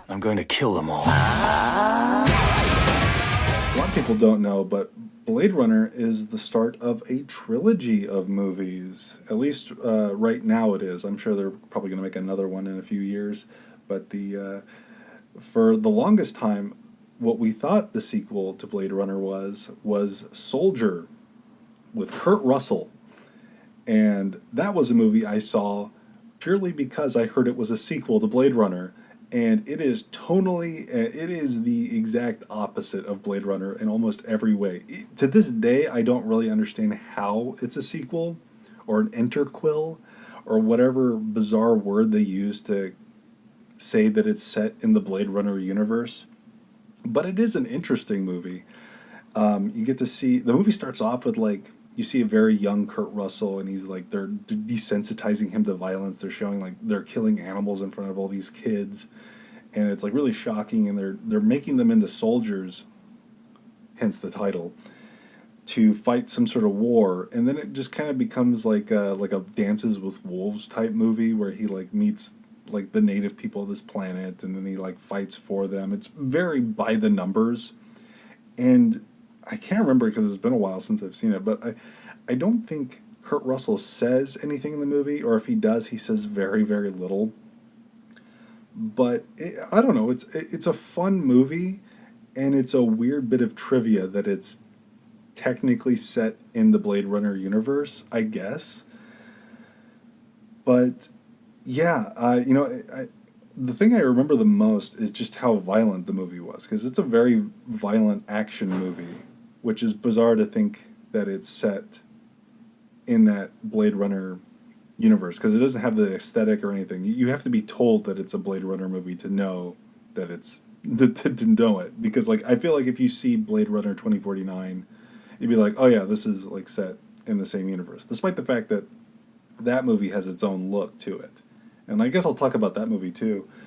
I'm going to kill them all. A lot of people don't know, but Blade Runner is the start of a trilogy of movies. At least right now it is. I'm sure they're probably going to make another one in a few years. But for the longest time, what we thought the sequel to Blade Runner was Soldier with Kurt Russell. And that was a movie I saw purely because I heard it was a sequel to Blade Runner. And it is tonally, it is the exact opposite of Blade Runner in almost every way. To this day, I don't really understand how it's a sequel or an interquel or whatever bizarre word they use to say that it's set in the Blade Runner universe. But it is an interesting movie. You get to see, the movie starts off with like, you see a very young Kurt Russell, and he's like, they're desensitizing him to violence. They're showing like they're killing animals in front of all these kids, and it's like really shocking. And they're making them into soldiers, hence the title, to fight some sort of war. And then it just kind of becomes like a Dances with Wolves type movie where he like meets like the native people of this planet, and then he like fights for them. It's very by the numbers, and I can't remember because it's been a while since I've seen it, but I don't think Kurt Russell says anything in the movie, or if he does, he says very, very little. But I don't know, it's a fun movie, and it's a weird bit of trivia that it's technically set in the Blade Runner universe, I guess. But yeah, the thing I remember the most is just how violent the movie was, because it's a very violent action movie, which is bizarre to think that it's set in that Blade Runner universe, because it doesn't have the aesthetic or anything. You have to be told that it's a Blade Runner movie to know that it's to know it, because like I feel like if you see Blade Runner 2049, you'd be like, oh yeah, this is like set in the same universe, despite the fact that that movie has its own look to it. And I guess I'll talk about that movie too.